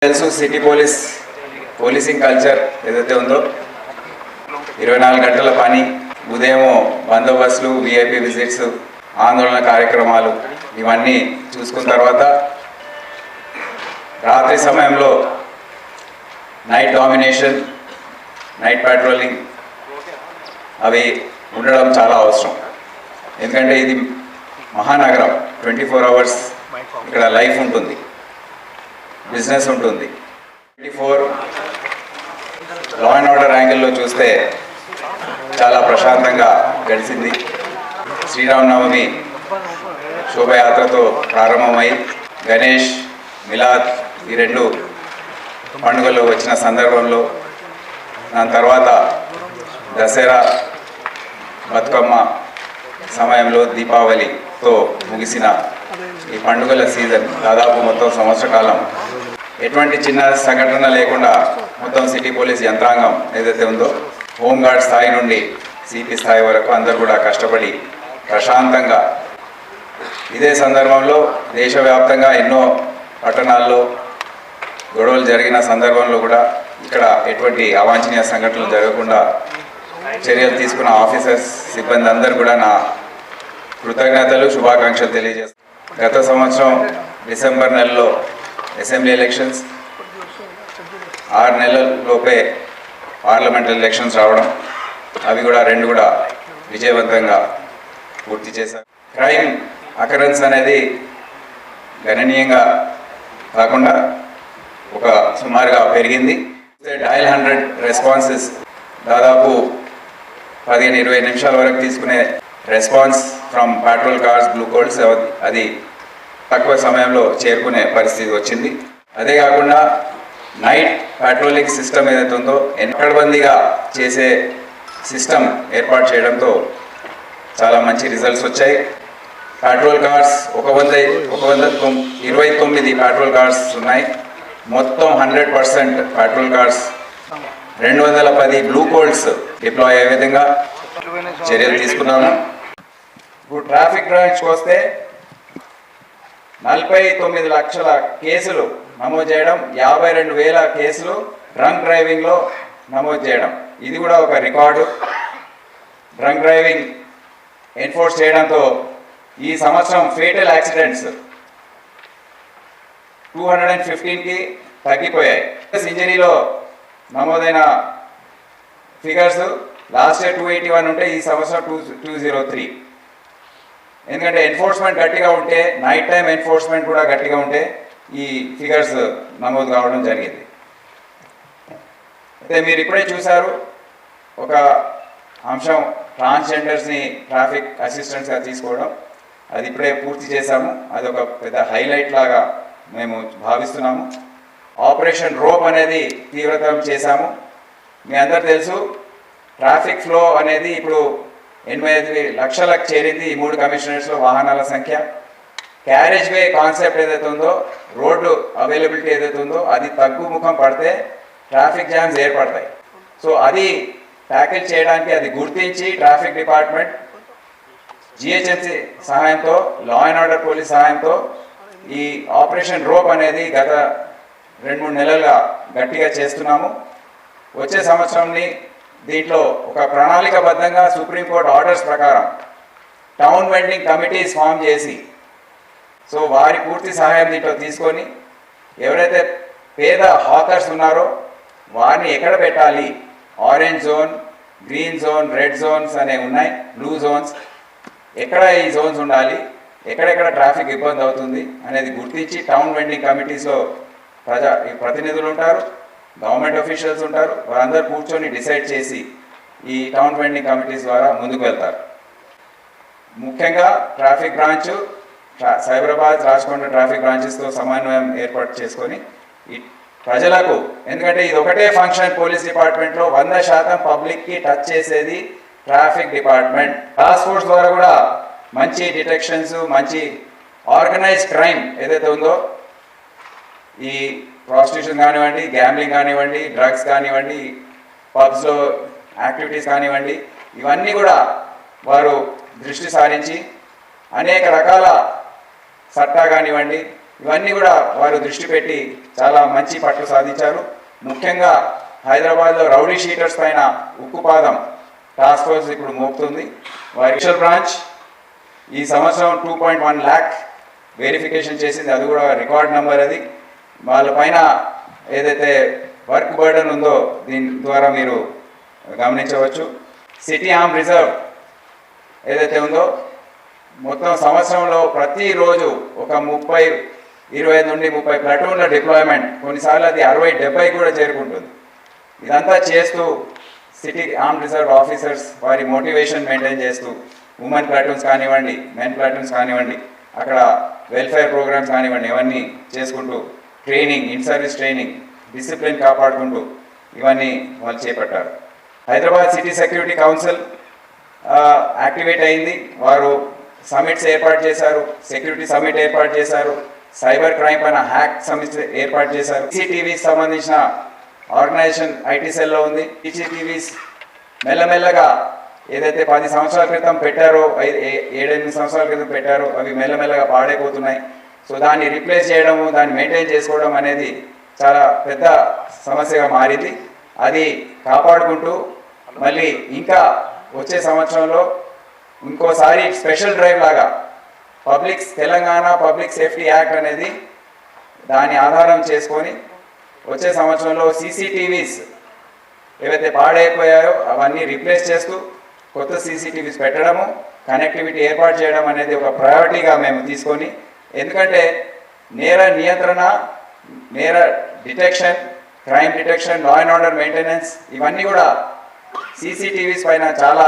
తెలుసు city policing culture ఏదైతే ఉందో 24 గంటల పని, ఉదయం బందోబస్తులు, విఐపి విజిట్స్, ఆందోళన కార్యక్రమాలు ఇవన్నీ చూసుకున్న తర్వాత రాత్రి సమయంలో నైట్ డామినేషన్, నైట్ పెట్రోలింగ్ అవి ఉండడం చాలా అవసరం. ఎందుకంటే ఇది మహానగరం, 24 అవర్స్ ఇక్కడ లైఫ్ ఉంటుంది, బిజినెస్ ఉంటుంది. 24 లా అండ్ ఆర్డర్ యాంగిల్లో చూస్తే చాలా ప్రశాంతంగా గడిచింది. శ్రీరామనవమి శోభయాత్రతో ప్రారంభమై గణేష్, మిలాద్ ఈ రెండు పండుగలు వచ్చిన సందర్భంలో, దాని తర్వాత దసరా, బతుకమ్మ సమయంలో దీపావళితో ముగిసిన ఈ పండుగల సీజన్ దాదాపు మొత్తం సంవత్సర కాలం ఎటువంటి చిన్న సంఘటన లేకుండా మొత్తం సిటీ పోలీస్ యంత్రాంగం ఏదైతే ఉందో హోంగార్డ్ స్థాయి నుండి సిపి స్థాయి వరకు అందరూ కూడా కష్టపడి ప్రశాంతంగా, ఇదే సందర్భంలో దేశవ్యాప్తంగా ఎన్నో పట్టణాల్లో గొడవలు జరిగిన సందర్భంలో కూడా ఇక్కడ ఎటువంటి అవాంఛనీయ సంఘటనలు జరగకుండా చర్యలు తీసుకున్న ఆఫీసర్స్, సిబ్బంది అందరూ కూడా నా కృతజ్ఞతలు, శుభాకాంక్షలు తెలియజేస్తాను. గత సంవత్సరం డిసెంబర్ నెలలో అసెంబ్లీ ఎలక్షన్స్, 6 నెలలలోపే పార్లమెంటరీ ఎలక్షన్స్ రావడం, అవి కూడా రెండు కూడా విజయవంతంగా పూర్తి చేశారు. క్రైమ్ అకరెన్స్ అనేది గణనీయంగా కాకుండా ఒక సుమారుగా పెరిగింది. డయల్ 100 రెస్పాన్సెస్ దాదాపు 15-20 నిమిషాల వరకు తీసుకునే response from petrol cars, blue codes అది తక్కువ సమయంలో చేరుకునే పరిస్థితి వచ్చింది. అదే కాకుండా నైట్ పెట్రోలింగ్ సిస్టమ్ ఏదైతే ఉందో ఎక్కడబందీగా చేసే సిస్టమ్ ఏర్పాటు చేయడంతో చాలా మంచి రిజల్ట్స్ వచ్చాయి. పెట్రోల్ కార్స్ 129 పెట్రోల్ కార్స్ ఉన్నాయి. మొత్తం 100% petrol cars, 210 blue codes deploy అయ్యే విధంగా చర్యలు తీసుకున్నాము. ఇప్పుడు ట్రాఫిక్ డ్రైవింగ్కి వస్తే 49 లక్షల కేసులు నమోదు చేయడం, 52,000 కేసులు డ్రంక్ డ్రైవింగ్లో నమోదు చేయడం, ఇది కూడా ఒక రికార్డు. డ్రంక్ డ్రైవింగ్ ఎన్ఫోర్స్ చేయడంతో ఈ సంవత్సరం ఫేటల్ యాక్సిడెంట్స్ 215కి తగ్గిపోయాయి. ఇంజరీలో నమోదైన ఫిగర్స్ లాస్ట్ ఇయర్ 281 ఉంటే ఈ సంవత్సరం 203. ఎందుకంటే ఎన్ఫోర్స్మెంట్ గట్టిగా ఉంటే, నైట్ టైం ఎన్ఫోర్స్మెంట్ కూడా గట్టిగా ఉంటే ఈ ఫిగర్స్ నమోదు కావడం జరిగింది. అయితే మీరు ఇప్పుడే చూశారు ఒక అంశం, ట్రాన్స్జెండర్స్ని ట్రాఫిక్ అసిస్టెంట్స్గా తీసుకోవడం, అది ఇప్పుడే పూర్తి చేశాము. అది ఒక పెద్ద హైలైట్ లాగా మేము భావిస్తున్నాము. ఆపరేషన్ రోప్ అనేది తీవ్రతరం చేశాము. మీ అందరు తెలుసు, ట్రాఫిక్ ఫ్లో అనేది ఇప్పుడు 85 లక్షలకు చేరింది ఈ 3 కమిషనరేట్స్లో వాహనాల సంఖ్య. క్యారేజ్ వే కాన్సెప్ట్ ఏదైతే ఉందో, రోడ్లు అవైలబిలిటీ ఏదైతే ఉందో అది తగ్గుముఖం పడితే ట్రాఫిక్ జామ్స్ ఏర్పడతాయి. సో అది ట్యాకిల్ చేయడానికి అది గుర్తించి ట్రాఫిక్ డిపార్ట్మెంట్ జిహెచ్ఎంసీ సహాయంతో, లా అండ్ ఆర్డర్ పోలీస్ సహాయంతో ఈ ఆపరేషన్ రోప్ అనేది గత 2-3 నెలలుగా గట్టిగా చేస్తున్నాము. వచ్చే సంవత్సరంని దీంట్లో ఒక ప్రణాళికబద్ధంగా సుప్రీంకోర్టు ఆర్డర్స్ ప్రకారం టౌన్ వెండింగ్ కమిటీస్ ఫామ్ చేసి, సో వారి పూర్తి సహాయం దీంట్లో తీసుకొని ఎవరైతే పేద హాకర్స్ ఉన్నారో వారిని ఎక్కడ పెట్టాలి, orange zone, green zone, red zones అనేవి ఉన్నాయి, బ్లూ జోన్స్, ఎక్కడ ఈ జోన్స్ ఉండాలి, ఎక్కడెక్కడ ట్రాఫిక్ ఇబ్బంది అవుతుంది అనేది గుర్తించి టౌన్ వెండింగ్ కమిటీస్లో ప్రతినిధులు ఉంటారు, గవర్నమెంట్ అఫీషియల్స్ ఉంటారు, వారందరూ కూర్చొని డిసైడ్ చేసి ఈ టౌన్ వెండింగ్ కమిటీస్ ద్వారా ముందుకు వెళ్తారు. ముఖ్యంగా traffic branch, Cyberabad, Rachakonda traffic బ్రాంచెస్తో సమన్వయం ఏర్పాటు చేసుకొని ఈ ప్రజలకు, ఎందుకంటే ఇది ఒకటే ఫంక్షన్ పోలీస్ డిపార్ట్మెంట్లో 100% పబ్లిక్కి టచ్ చేసేది ట్రాఫిక్ డిపార్ట్మెంట్. టాస్క్ ఫోర్స్ ద్వారా కూడా మంచి డిటెక్షన్స్, మంచి ఆర్గనైజ్డ్ క్రైమ్ ఏదైతే ఉందో, ఈ ప్రాస్టిట్యూషన్ కానివ్వండి, గ్యాంబ్లింగ్ కానివ్వండి, డ్రగ్స్ కానివ్వండి, పబ్స్లో యాక్టివిటీస్ కానివ్వండి, ఇవన్నీ కూడా వారు దృష్టి సారించి అనేక రకాల సట్టా కానివ్వండి, ఇవన్నీ కూడా వారు దృష్టి పెట్టి చాలా మంచి పట్టు సాధించారు. ముఖ్యంగా హైదరాబాద్లో రౌడీ షీటర్స్ పైన ఉక్కుపాదం టాస్క్ ఫోర్స్ ఇప్పుడు మోపుతుంది. వారి స్పెషల్ బ్రాంచ్ ఈ సంవత్సరం 2.1 lakh వెరిఫికేషన్ చేసింది. అది కూడా రికార్డ్ నెంబర్. అది వాళ్ళపైన ఏదైతే వర్క్ బర్డన్ ఉందో దీని ద్వారా మీరు గమనించవచ్చు. సిటీ ఆర్మ్ రిజర్వ్ ఏదైతే ఉందో మొత్తం సంవత్సరంలో ప్రతిరోజు ఒక 25 నుండి 30 ప్లాటూన్ల డిప్లాయ్మెంట్, కొన్నిసార్లు అది 60-70 కూడా చేరుకుంటుంది. ఇదంతా చేస్తూ సిటీ ఆర్మ్ రిజర్వ్ ఆఫీసర్స్ వారి మోటివేషన్ మెయింటైన్ చేస్తూ ఉమెన్ ప్లాటూన్స్ కానివ్వండి, మెన్ ప్లాటూన్స్ కానివ్వండి, అక్కడ వెల్ఫేర్ ప్రోగ్రామ్స్ కానివ్వండి, ఇవన్నీ చేసుకుంటూ training, in service training, discipline కాపాడుకుంటూ ఇవన్నీ వాళ్ళు చేపట్టారు. Hyderabad city security council activate అయింది. వారు సమిట్స్ ఏర్పాటు చేశారు, సెక్యూరిటీ సమిట్ ఏర్పాటు చేశారు, సైబర్ క్రైమ్ పైన హ్యాక్ సమిట్ ఏర్పాటు చేశారు. సీసీటీవీకి సంబంధించిన ఆర్గనైజేషన్ ఐటీ సెల్లో ఉంది. సీసీటీవీస్ మెల్లమెల్లగా ఏదైతే 10 సంవత్సరాల క్రితం పెట్టారో, 7-8 సంవత్సరాల క్రితం పెట్టారో, అవి మెల్లమెల్లగా పాడైపోతున్నాయి. సో దాన్ని రీప్లేస్ చేయడము, దాన్ని మెయింటైన్ చేసుకోవడం అనేది చాలా పెద్ద సమస్యగా మారింది. అది కాపాడుకుంటూ మళ్ళీ ఇంకా వచ్చే సంవత్సరంలో ఇంకోసారి స్పెషల్ డ్రైవ్ లాగా తెలంగాణ పబ్లిక్ సేఫ్టీ యాక్ట్ అనేది దాని ఆధారం చేసుకొని వచ్చే సంవత్సరంలో సీసీటీవీస్ ఏవైతే పాడైపోయాయో అవన్నీ రీప్లేస్ చేస్తూ కొత్త సీసీటీవీస్ పెట్టడము, కనెక్టివిటీ ఏర్పాటు చేయడం అనేది ఒక ప్రయారిటీగా మేము తీసుకొని, ఎందుకంటే నేర నియంత్రణ, నేర detection, crime detection, law and order maintenance, ఇవన్నీ కూడా సీసీటీవీస్ పైన చాలా